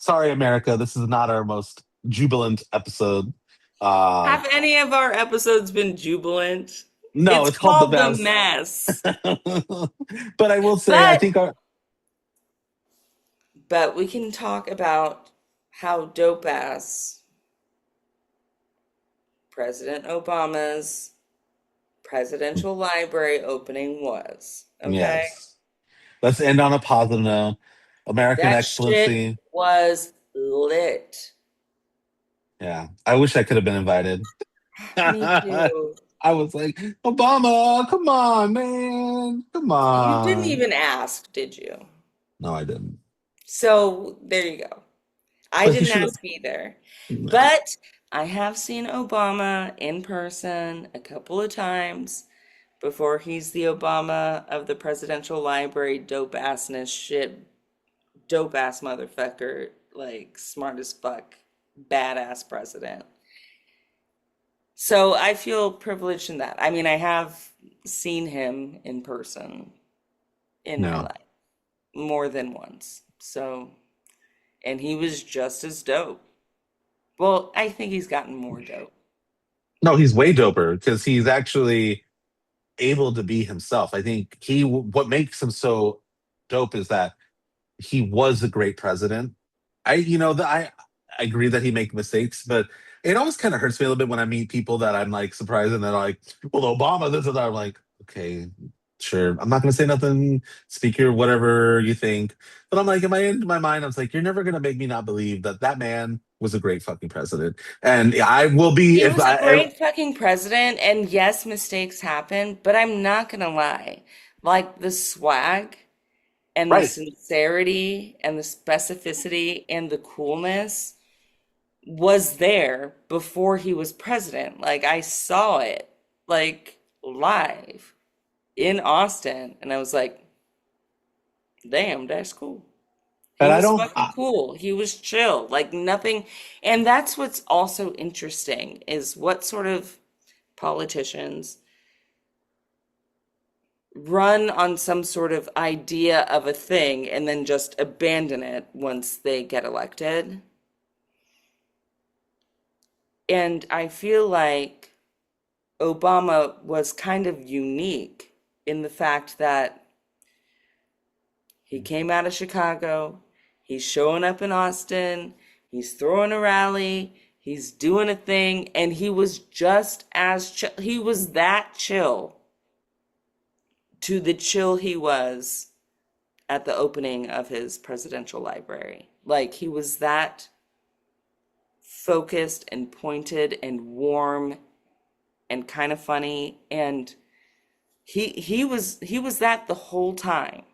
Sorry, America. This is not our most jubilant episode. Uh, Have any of our episodes been jubilant? no, It's it's called The called The Mess. Mess. But I will say, I But think our. but we can talk about how dope ass President Obama's presidential library opening was. Okay? Yes. Let's end on a positive note. American That shit excellency. was lit. Yeah. I wish I could have been invited. Me I too. was like, Obama, come on, man. Come You didn't on. even ask, did you? No, I didn't. So there you go. I But he didn't should have. ask either. No. But I have seen Obama in person a couple of times before he's the Obama of the presidential library, dope assness shit, dope ass motherfucker, like smart as fuck, badass president. So I feel privileged in that. I mean, I have seen him in person in my No. life more than once. So, and he was just as dope. Well, I think he's gotten more dope. No, he's way doper because he's actually able to be himself. I think what makes him so dope is that he was a great president. I agree that he make mistakes, but it always kind of hurts me a little bit when I meet people that I'm like surprised and they're like, "Well, Obama, this and that." I'm like, okay, sure. I'm not gonna say nothing. Speak your whatever you think, but I'm like, in my mind, I was like, you're never gonna make me not believe that that man was a great fucking president, and I will be He if was a I great fucking president, and yes, mistakes happen, but I'm not gonna lie. Like the swag and the right. sincerity and the specificity and the coolness was there before he was president. Like I saw it like live in Austin, and I was like, damn, that's cool. He And I was don't. fucking cool. He was chill, like nothing. And that's what's also interesting is what sort of politicians run on some sort of idea of a thing and then just abandon it once they get elected. And I feel like Obama was kind of unique in the fact that he came out of Chicago, he's showing up in Austin, he's throwing a rally, he's doing a thing, and he was just as chill. He was that chill to the chill he was at the opening of his presidential library. Like he was that focused and pointed and warm and kind of funny, and he was that the whole time.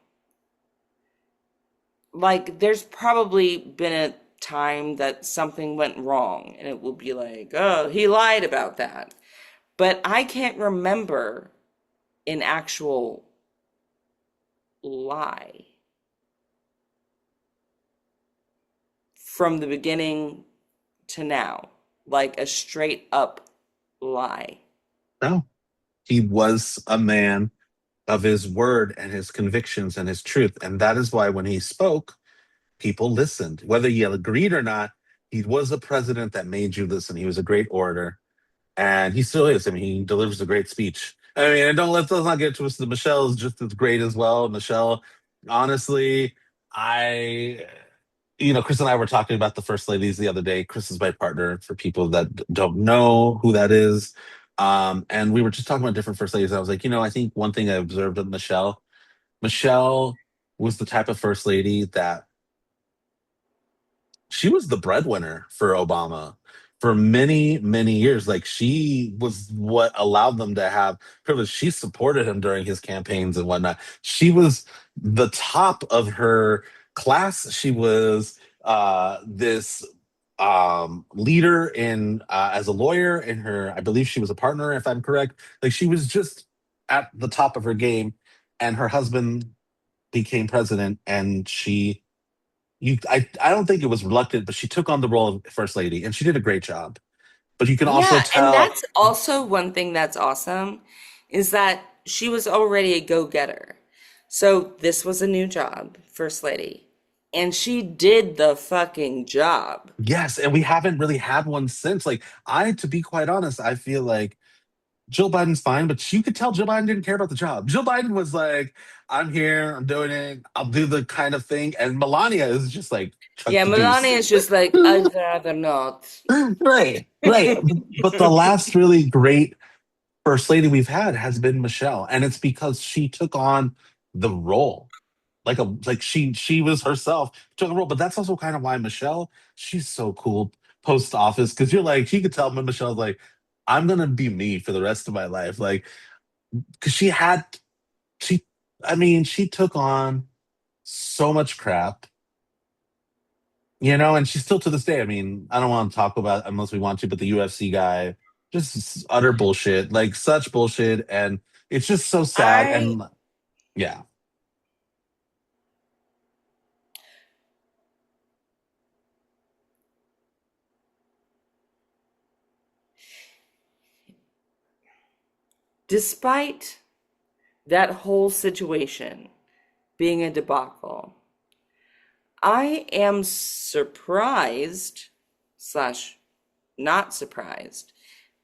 Like there's probably been a time that something went wrong and it will be like, oh, he lied about that. But I can't remember an actual lie from the beginning to now, like a straight up lie. No, he was a man of his word and his convictions and his truth. And that is why when he spoke, people listened. Whether you agreed or not, he was a president that made you listen. He was a great orator. And he still is. I mean, he delivers a great speech. I mean, and let's not get twisted. Michelle is just as great as well. Michelle, honestly, I Chris and I were talking about the first ladies the other day. Chris is my partner for people that don't know who that is. And we were just talking about different first ladies. I was like, I think one thing I observed of Michelle was the type of first lady that she was the breadwinner for Obama for many, many years. Like she was what allowed them to have privilege. She supported him during his campaigns and whatnot. She was the top of her class. She was this leader in as a lawyer in her. I believe she was a partner, if I'm correct. Like she was just at the top of her game, and her husband became president, and I don't think it was reluctant, but she took on the role of first lady and she did a great job. But you can also Yeah, and tell, that's also one thing that's awesome is that she was already a go-getter. So this was a new job, First Lady. And she did the fucking job. Yes, and we haven't really had one since. Like, to be quite honest, I feel like Jill Biden's fine, but you could tell Jill Biden didn't care about the job. Jill Biden was like, I'm here, I'm doing it, I'll do the kind of thing. And Melania is just like, chuck Yeah, the deuce. Melania is just like, I'd rather not. Right, right. But the last really great first lady we've had has been Michelle, and it's because she took on the role. Like she was herself, took the role. But that's also kind of why Michelle, she's so cool post office, because you're like, she could tell me Michelle's like, I'm gonna be me for the rest of my life. Like, because she I mean, she took on so much crap, and she's still to this day. I mean, I don't want to talk about unless we want to, but the UFC guy, just utter bullshit, like such bullshit, and it's just so sad. I, And yeah, despite that whole situation being a debacle, I am surprised slash not surprised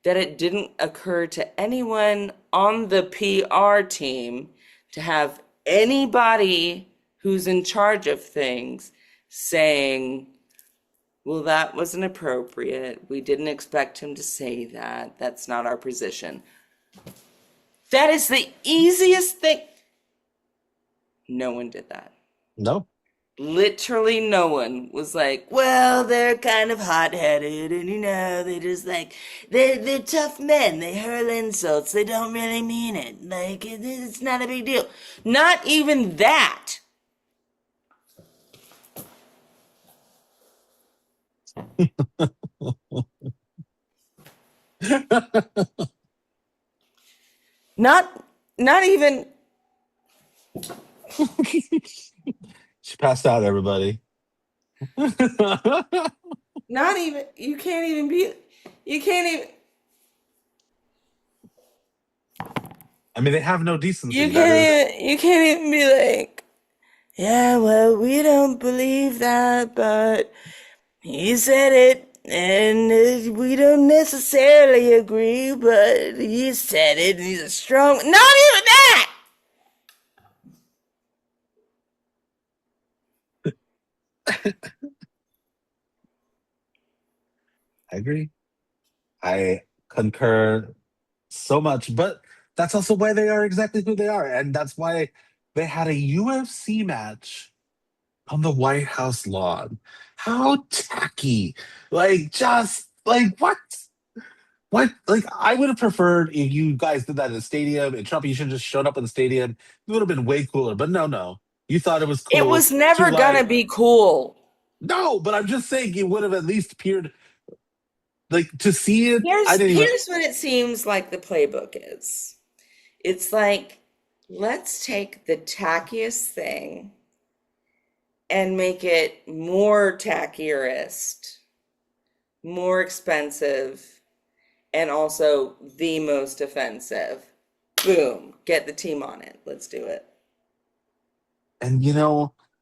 that it didn't occur to anyone on the PR team to have anybody who's in charge of things saying, well, that wasn't appropriate. We didn't expect him to say that. That's not our position. That is the easiest thing. No one did that. no, Literally no one was like, well, they're kind of hot-headed and they just like they're tough men. They hurl insults. They don't really mean it. Like it's not a big deal. Not even that. Not not even she passed out. Everybody. I not even you can't even mean, they have no decency. That is you can't even be like, yeah, well, we don't believe that, but he said it, and we don't necessarily agree, but he said it, and he's a strong. Not even that! I agree. I concur so much, but that's also why they are exactly who they are. And that's why they had a UFC match on the White House lawn. How tacky. Like, just like, what? What? Like, I would have preferred if you guys did that in the stadium and Trump, you should have just showed up in the stadium. It would have been way cooler. But no, no. You thought it was It cool was to never gonna like, be cool. no, but I'm just saying it would have at least appeared like to see it. I didn't even. Here's what it seems like the playbook is. It's like, let's take the tackiest thing and make it more tackierist, more expensive, and also the most offensive. Boom, get the team on it. Let's do it. And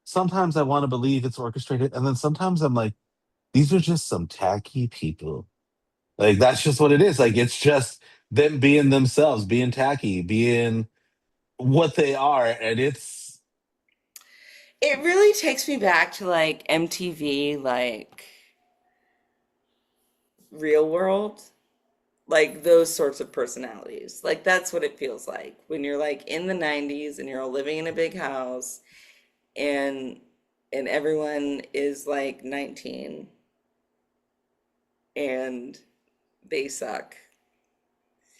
sometimes I want to believe it's orchestrated, and then sometimes I'm like, these are just some tacky people. Like, that's just what it is. Like, it's just them being themselves, being tacky, being what they are, and it's It really takes me back to like MTV, like Real World, like those sorts of personalities. Like that's what it feels like when you're like in the 90s and you're all living in a big house and everyone is like 19 and they suck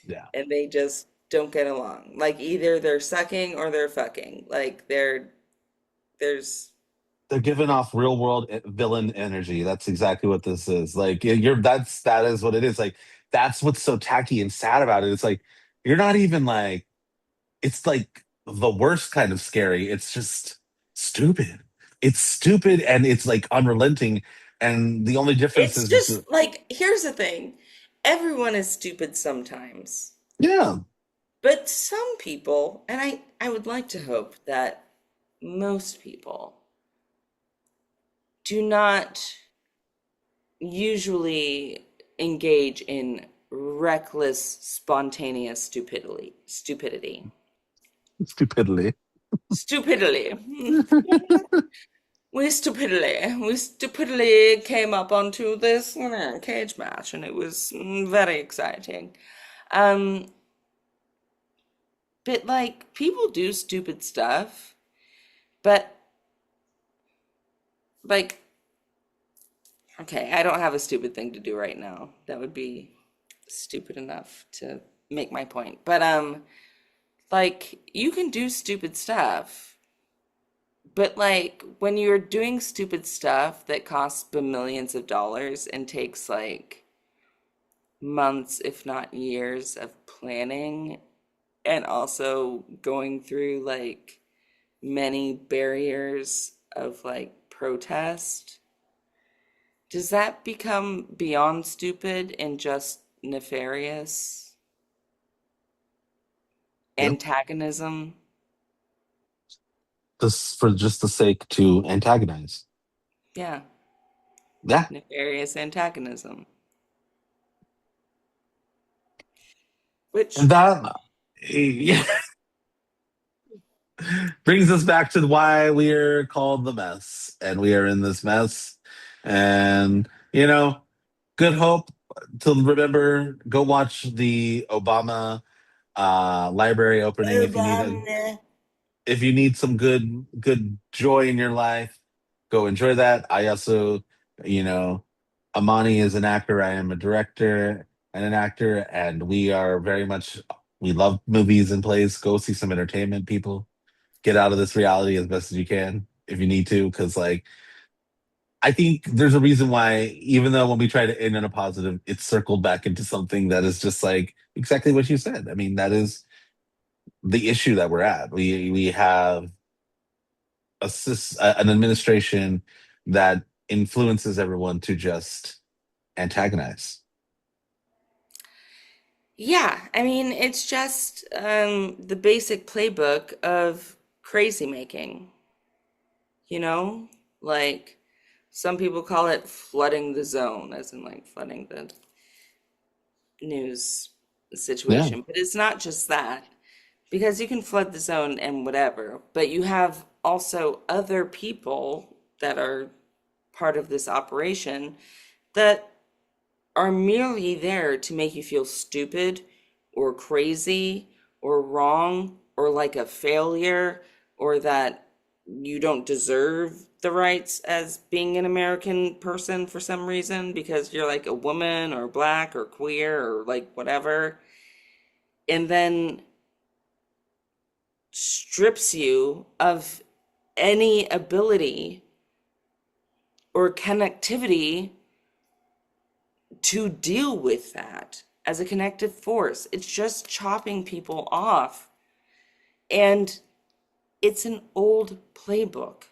yeah. and they just don't get along. Like either they're sucking or they're fucking. Like there's They're giving off real world villain energy. That's exactly what this is. Like, that is what it is. Like, that's what's so tacky and sad about it. It's like you're not even like, it's like the worst kind of scary. It's just stupid. It's stupid and it's like unrelenting. And the only difference it's is, just like here's the thing. Everyone is stupid sometimes. yeah, But some people, and I would like to hope that most people do not usually engage in reckless, spontaneous stupidity. Stupidity. Stupidity. We stupidly came up onto this cage match, and it was very exciting. Um, but like people do stupid stuff, but like okay, I don't have a stupid thing to do right now. That would be stupid enough to make my point. But like you can do stupid stuff, but like when you're doing stupid stuff that costs millions of dollars and takes like months, if not years, of planning and also going through like many barriers of like protest, does that become beyond stupid and just nefarious Yeah. antagonism? This for just the sake to antagonize. Yeah, Yeah. nefarious antagonism. And Which, that yeah, brings us back to why we're called the mess. And we are in this mess. And, good hope to remember go watch the Obama library opening if you need some good joy in your life, go enjoy that. I also, you know, Amani is an actor. I am a director and an actor, and we are very much we love movies and plays. Go see some entertainment, people. Get out of this reality as best as you can if you need to, because like I think there's a reason why, even though when we try to end on a positive, it's circled back into something that is just like exactly what you said. I mean, that is the issue that we're at. We have an administration that influences everyone to just antagonize. yeah, I mean, it's just the basic playbook of crazy making, you know? Like, some people call it flooding the zone, as in like flooding the news Yeah, situation. But it's not just that, because you can flood the zone and whatever, but you have also other people that are part of this operation that are merely there to make you feel stupid or crazy or wrong or like a failure or that you don't deserve the rights as being an American person for some reason because you're like a woman or black or queer or like whatever. And then strips you of any ability or connectivity to deal with that as a connective force. It's just chopping people off. And it's an old playbook.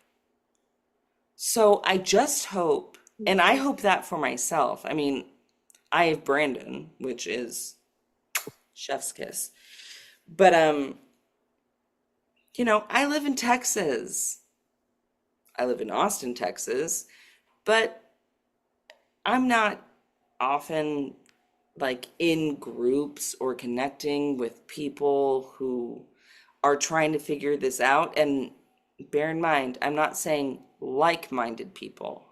So I just hope, and I hope that for myself. I mean, I have Brandon, which is chef's kiss. But I live in Texas. I live in Austin, Texas, but I'm not often like in groups or connecting with people who are trying to figure this out. And bear in mind, I'm not saying like-minded people.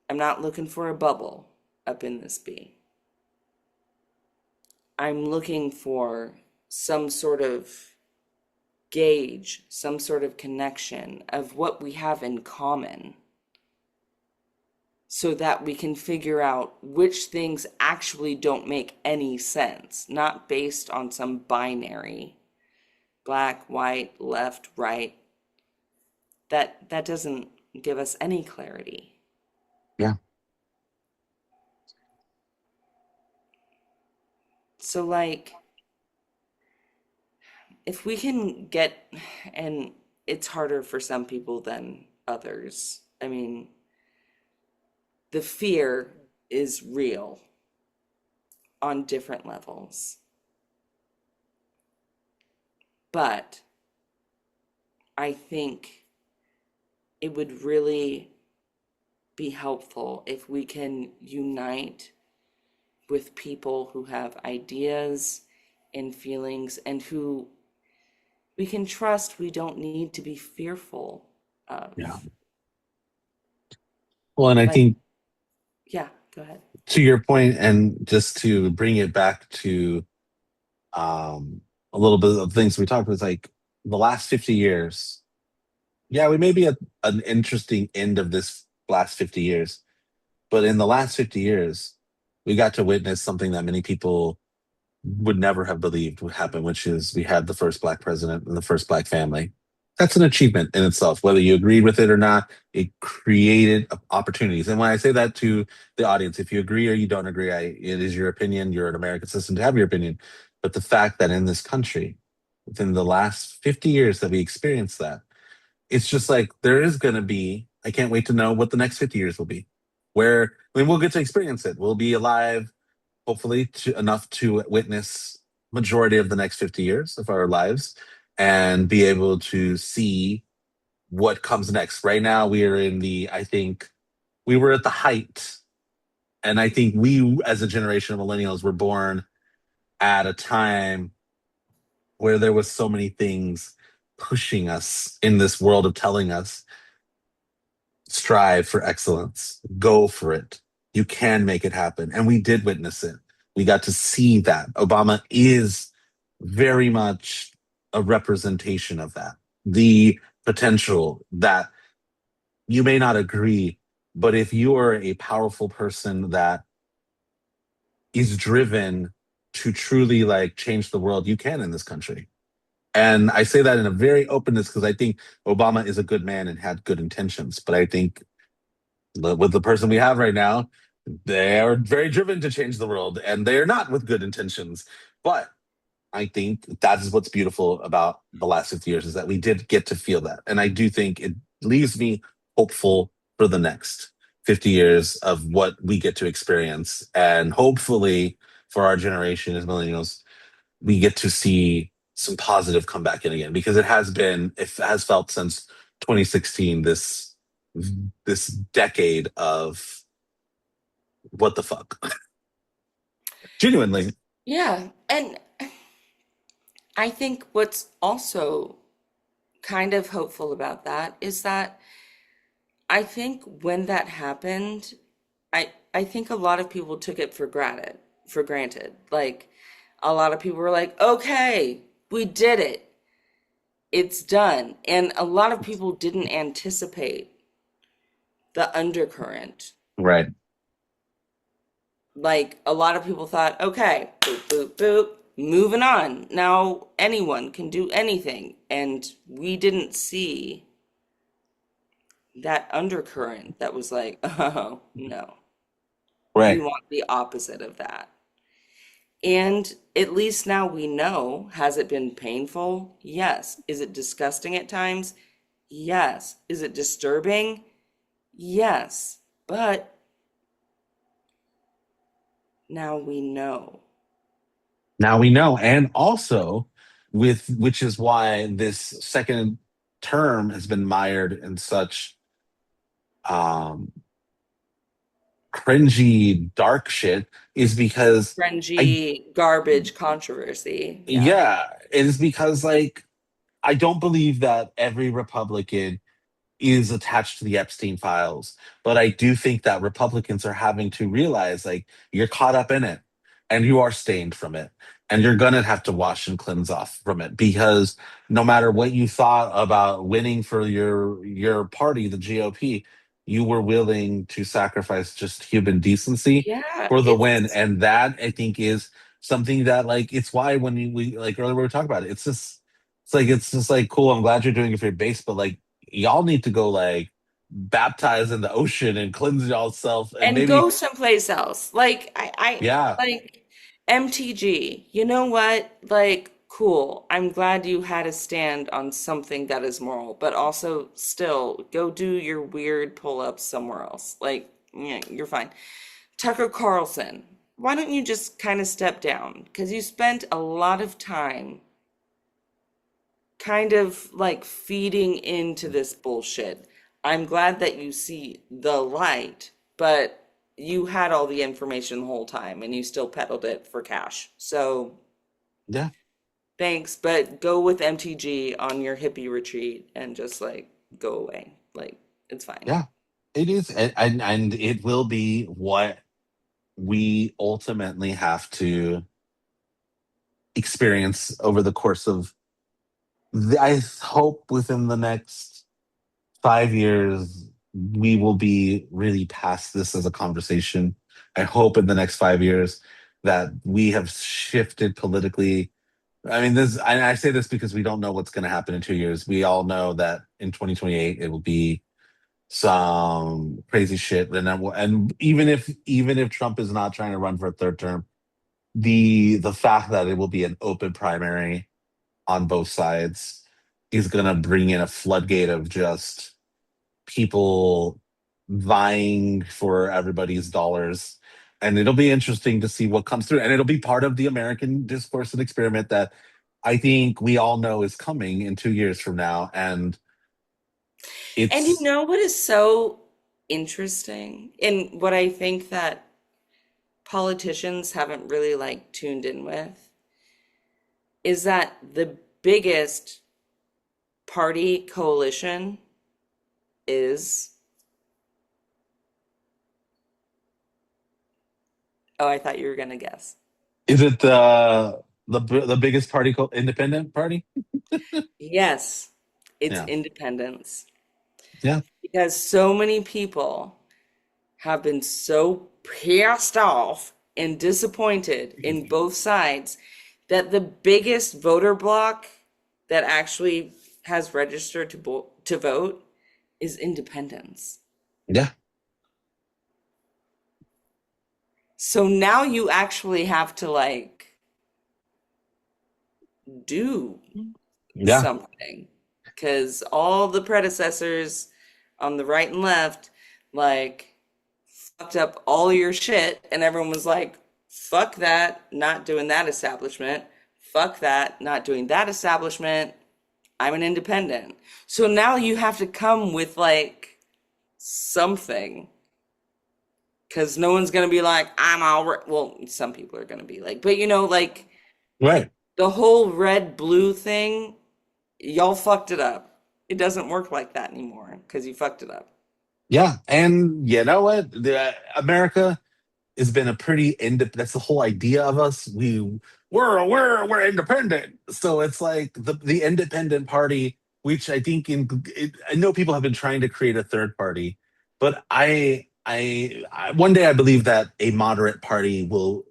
I'm not looking for a bubble up in this bee. I'm looking for some sort of gauge, some sort of connection of what we have in common so that we can figure out which things actually don't make any sense, not based on some binary, black, white, left, right. That doesn't give us any clarity. yeah, So like if we can get, and it's harder for some people than others. I mean, the fear is real on different levels. But I think it would really be helpful if we can unite with people who have ideas and feelings and who we can trust we don't need to be fearful Yeah. of. Well, and I Like, think yeah, go ahead. to your point, and just to bring it back to um, a little bit of things we talked about, is like the last 50 years. Yeah, we may be at an interesting end of this last 50 years, but in the last 50 years, we got to witness something that many people would never have believed would happen, which is we had the first black president and the first black family. That's an achievement in itself, whether you agreed with it or not. It created opportunities. And when I say that to the audience, if you agree or you don't agree, it is your opinion. You're an American citizen to have your opinion. But the fact that in this country, within the last 50 years that we experienced that, it's just like there is going to be, I can't wait to know what the next 50 years will be. Where, I mean, we'll get to experience it. We'll be alive hopefully enough to witness majority of the next 50 years of our lives and be able to see what comes next. Right now we are in the, I think we were at the height, and I think we as a generation of millennials were born at a time where there was so many things pushing us in this world of telling us strive for excellence, go for it. You can make it happen. And we did witness it. We got to see that. Obama is very much a representation of that. The potential that you may not agree, but if you are a powerful person that is driven to truly like change the world, you can in this country. And I say that in a very openness because I think Obama is a good man and had good intentions. But I think with the person we have right now, they are very driven to change the world and they are not with good intentions. But I think that is what's beautiful about the last 50 years is that we did get to feel that. And I do think it leaves me hopeful for the next 50 years of what we get to experience. And hopefully for our generation as millennials, we get to see some positive come back in again because it has felt since 2016 this decade of what the fuck. Genuinely. Yeah, and I think what's also kind of hopeful about that is that I think when that happened, I think a lot of people took it for granted. Like a lot of people were like, "Okay, we did it. It's done." And a lot of people didn't anticipate the undercurrent. Right. Like a lot of people thought, "Okay, boop boop boop, moving on. Now anyone can do anything." And we didn't see that undercurrent that was like, "Oh, no. We Right. want the opposite of that." And at least now we know, has it been painful? Yes. Is it disgusting at times? Yes. Is it disturbing? Yes. But now we know. Now we know. And also with which is why this second term has been mired in such um cringy dark shit is because I Cringy, garbage controversy. Yeah. yeah, it is because like I don't believe that every Republican is attached to the Epstein files. But I do think that Republicans are having to realize like you're caught up in it and you are stained from it. And you're going to have to wash and cleanse off from it because no matter what you thought about winning for your party, the GOP, you were willing to sacrifice just human decency Yeah, for the win. it's And that I think is something that like it's why when we like earlier we were talking about it, it's just like cool. I'm glad you're doing it for your base, but like y'all need to go like baptize in the ocean and cleanse y'all self and and maybe go someplace else. Like yeah, like MTG. You know what? Like cool. I'm glad you had a stand on something that is moral, but also still go do your weird pull-ups somewhere else. Like yeah, you're fine. Tucker Carlson. Why don't you just kind of step down? Because you spent a lot of time kind of like feeding into this bullshit. I'm glad that you see the light, but you had all the information the whole time and you still peddled it for cash. So Yeah, thanks, but go with MTG on your hippie retreat and just like go away. Like it's fine. yeah, it is, and it will be what we ultimately have to experience over the course of. I hope within the next 5 years we will be really past this as a conversation. I hope in the next 5 years that we have shifted politically. I mean, this. I say this because we don't know what's going to happen in 2 years. We all know that in 2028 it will be some crazy shit, and even if Trump is not trying to run for a third term, the fact that it will be an open primary on both sides is going to bring in a floodgate of just people vying for everybody's dollars. And it'll be interesting to see what comes through. And it'll be part of the American discourse and experiment that I think we all know is coming in 2 years from now. And And you it's, know what is so interesting? And what I think that politicians haven't really like tuned in with is that the biggest party coalition is, oh, I thought you were gonna guess. is it the biggest party called Independent Party? Yes, it's Yeah. independence. Yeah. Because so many people have been so pissed off and disappointed in both sides that the biggest voter bloc that actually has registered to vote is independence. Yeah. So now you actually have to like do Yeah. something because all the predecessors on the right and left like fucked up all your shit and everyone was like fuck that, not doing that establishment, fuck that, not doing that establishment, I'm an independent. So now you have to come with like something because no one's gonna be like I'm all right. Well, some people are gonna be like, but you know, like Right. the whole red blue thing, y'all fucked it up. It doesn't work like that anymore because you fucked it up. Yeah. And you know what? America has been a pretty that's the whole idea of us. We're independent. So it's like the independent party, which I think I know people have been trying to create a third party, but I one day I believe that a moderate party will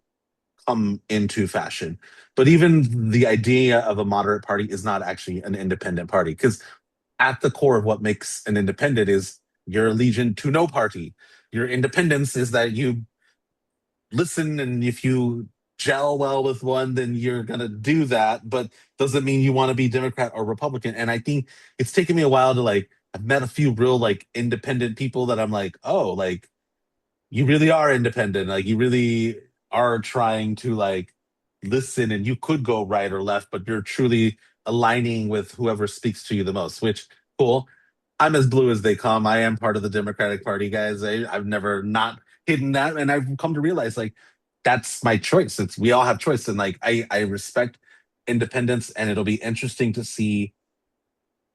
come into fashion. But even the idea of a moderate party is not actually an independent party because at the core of what makes an independent is your allegiance to no party. Your independence is that you listen, and if you gel well with one, then you're going to do that, but doesn't mean you want to be Democrat or Republican. And I think it's taken me a while to like, I've met a few real like independent people that I'm like, oh, like you really are independent, like you really are trying to like listen, and you could go right or left, but you're truly aligning with whoever speaks to you the most, which cool. I'm as blue as they come. I am part of the Democratic Party, guys. I've never not hidden that, and I've come to realize like that's my choice. It's we all have choice, and like I respect independence, and it'll be interesting to see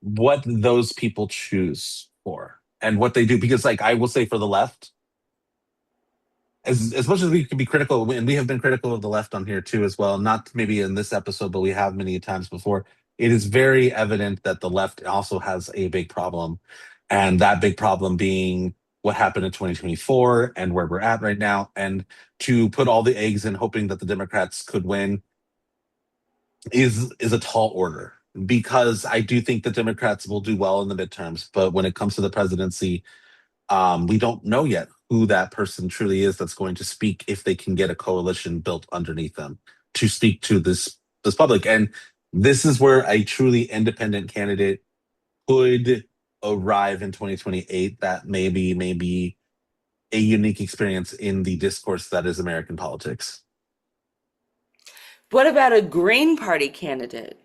what those people choose for and what they do, because like I will say for the left, as much as we can be critical, and we have been critical of the left on here too as well, not maybe in this episode, but we have many times before, it is very evident that the left also has a big problem. And that big problem being what happened in 2024 and where we're at right now. And to put all the eggs in hoping that the Democrats could win is a tall order, because I do think the Democrats will do well in the midterms. But when it comes to the presidency, we don't know yet who that person truly is that's going to speak, if they can get a coalition built underneath them to speak to this public. And this is where a truly independent candidate could arrive in 2028. That maybe a unique experience in the discourse that is American politics. What about a Green Party candidate?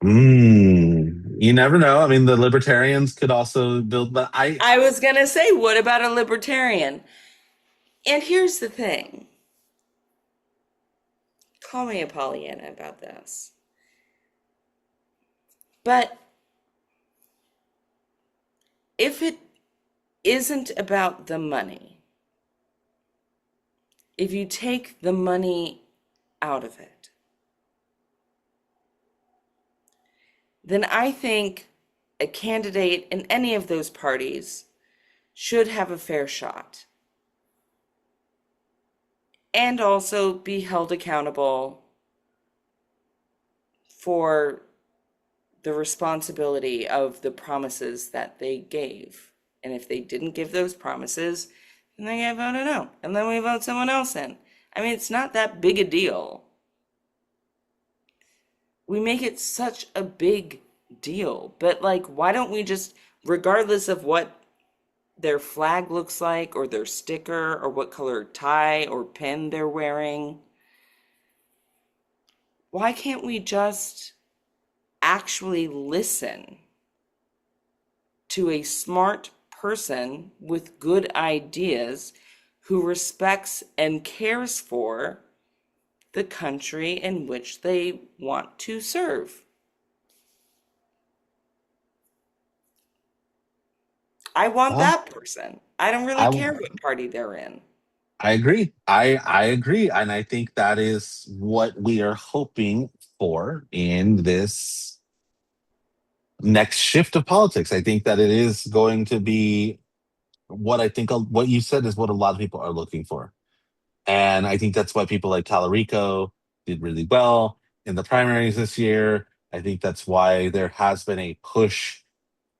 Mm. You never know. I mean, the libertarians could also build, but I was going to say, what about a libertarian? And here's the thing, call me a Pollyanna about this. But if it isn't about the money, if you take the money out of it, then I think a candidate in any of those parties should have a fair shot and also be held accountable for the responsibility of the promises that they gave. And if they didn't give those promises, then they get voted out. And then we vote someone else in. I mean, it's not that big a deal. We make it such a big deal. But, like, why don't we just, regardless of what their flag looks like, or their sticker, or what color tie or pin they're wearing, why can't we just actually listen to a smart person with good ideas who respects and cares for the country in which they want to serve? I want well, that person. I don't really I care what party they're in. I agree. I agree, and I think that is what we are hoping for in this next shift of politics. I think that it is going to be what I think what you said is what a lot of people are looking for. And I think that's why people like Talarico did really well in the primaries this year. I think that's why there has been a push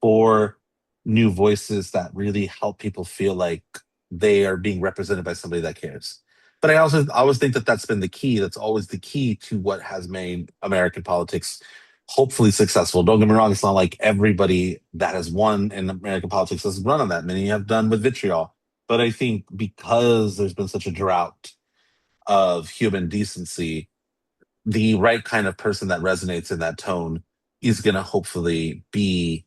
for new voices that really help people feel like they are being represented by somebody that cares. But I also always think that that's been the key. That's always the key to what has made American politics hopefully successful. Don't get me wrong, it's not like everybody that has won in American politics has run on that. Many have done with vitriol. But I think because there's been such a drought of human decency, the right kind of person that resonates in that tone is going to hopefully be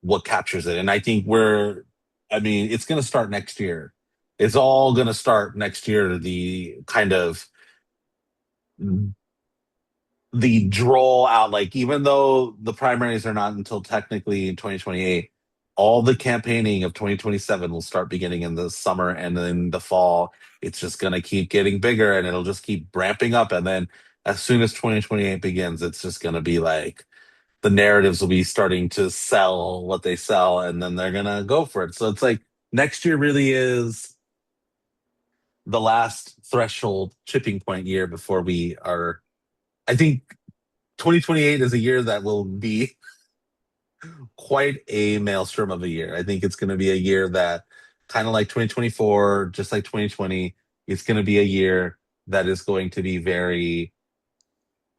what captures it. And I think I mean, it's going to start next year. It's all going to start next year. The kind of the draw out, like, even though the primaries are not until technically in 2028, all the campaigning of 2027 will start beginning in the summer and then the fall. It's just going to keep getting bigger and it'll just keep ramping up. And then as soon as 2028 begins, it's just going to be like the narratives will be starting to sell what they sell and then they're going to go for it. So it's like next year really is the last threshold chipping point year before we are. I think 2028 is a year that will be quite a maelstrom of a year. I think it's going to be a year that, kind of like 2024, just like 2020, it's going to be a year that is going to be very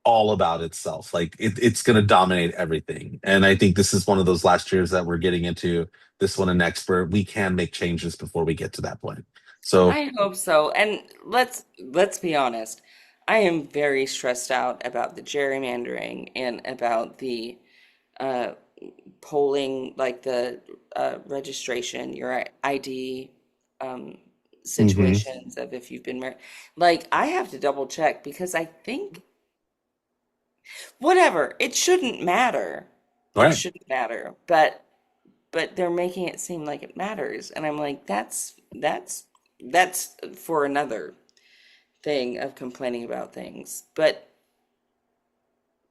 all about itself. Like it's going to dominate everything. And I think this is one of those last years that we're getting into, this one and next, where we can make changes before we get to that point. So, I hope so. And let's be honest. I am very stressed out about the gerrymandering and about the uh, polling, like the registration, your ID um, mhm. situations of if you've been married. Like, I have to double check because I think, whatever, it shouldn't matter. All It right. shouldn't matter. But they're making it seem like it matters. And I'm like, that's for another thing of complaining about things. But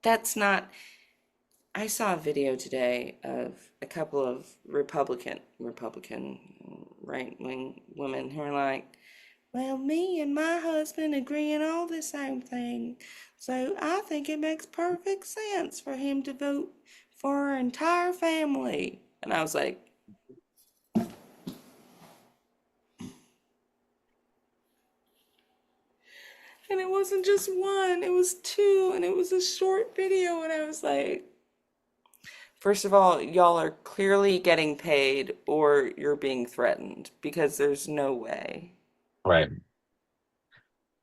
that's not. I saw a video today of a couple of Republican right wing women who are like, well, me and my husband agree on all the same thing. So I think it makes perfect sense for him to vote for our entire family. And I was like, and it wasn't just one, it was two, and it was a short video. And I was like, first of all, y'all are clearly getting paid or you're being threatened because there's no way. Right.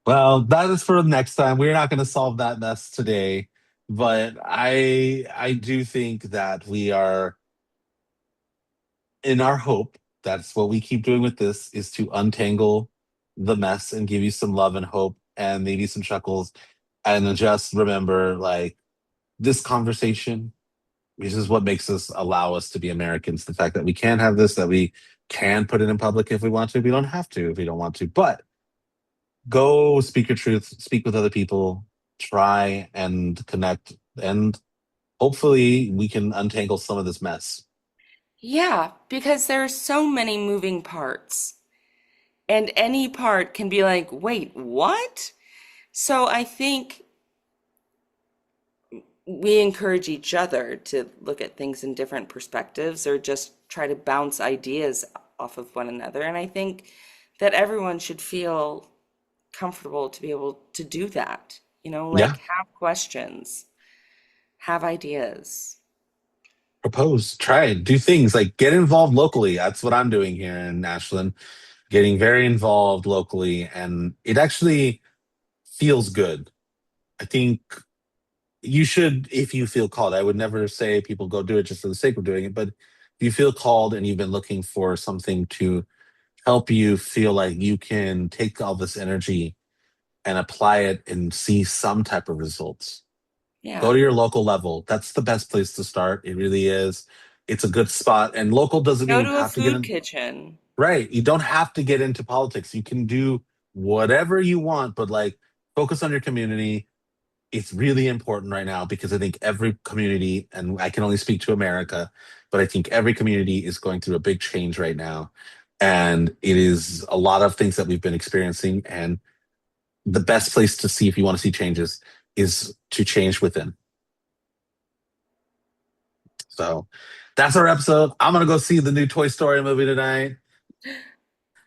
Well, that is for next time. We're not going to solve that mess today. But I do think that we are in our hope. That's what we keep doing with this is to untangle the mess and give you some love and hope and maybe some chuckles. And then just remember, like, this conversation, this is what makes us allow us to be Americans. The fact that we can have this, that we can put it in public if we want to. We don't have to if we don't want to. But go speak your truth, speak with other people, try and connect, and hopefully we can untangle some of this mess. Yeah, because there are so many moving parts, and any part can be like, wait, what? So I think we encourage each other to look at things in different perspectives or just try to bounce ideas off of one another. And I think that everyone should feel comfortable to be able to do that. Yeah, Like have questions, have ideas. propose, try it, do things like get involved locally. That's what I'm doing here in Ashland, getting very involved locally, and it actually feels good. I think you should, if you feel called. I would never say people go do it just for the sake of doing it, but if you feel called and you've been looking for something to help you feel like you can take all this energy and apply it and see some type of results, go Yeah. to your local level. That's the best place to start. It really is. It's a good spot. And local doesn't mean Go you to a have to get food in. kitchen. Right. You don't have to get into politics. You can do whatever you want, but like focus on your community. It's really important right now because I think every community, and I can only speak to America, but I think every community is going through a big change right now. And it is a lot of things that we've been experiencing. And the best place to see if you want to see changes is to change within. So that's our episode. I'm gonna go see the new Toy Story movie tonight.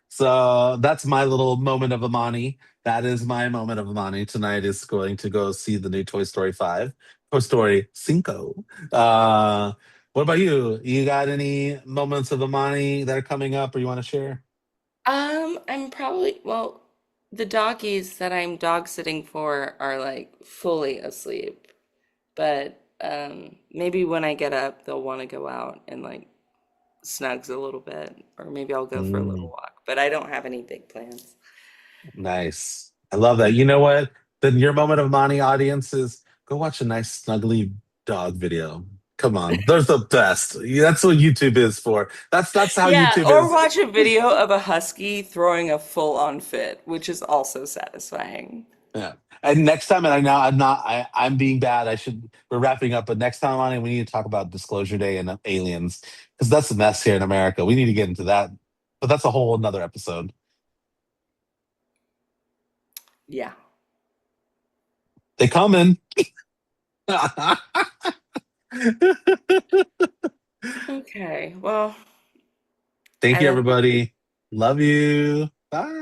So that's my little moment of Amani. That is my moment of Amani tonight. Is going to go see the new Toy Story 5, Toy Story Cinco. What about you? You got any moments of Amani that are coming up, or you want to share? I'm probably, well, the doggies that I'm dog sitting for are like fully asleep. But maybe when I get up, they'll want to go out and like snugs a little bit, or maybe I'll go for a little Mm, walk. But I don't have any big plans. nice. I love that. You know what? Then your moment of Amani, audience, is go watch a nice snuggly dog video. Come on, they're the best. That's what YouTube is for. That's how Yeah, YouTube or is. watch a video of a husky throwing a full-on fit, which is also satisfying. Yeah. And next time, and I now I'm not I'm being bad. I should we're wrapping up, but next time on it, we need to talk about Disclosure Day and aliens because that's a mess here in America. We need to get into that, but that's a whole another episode. Yeah. They coming. Okay. Well, Thank I you, love you. everybody. Love you. Bye.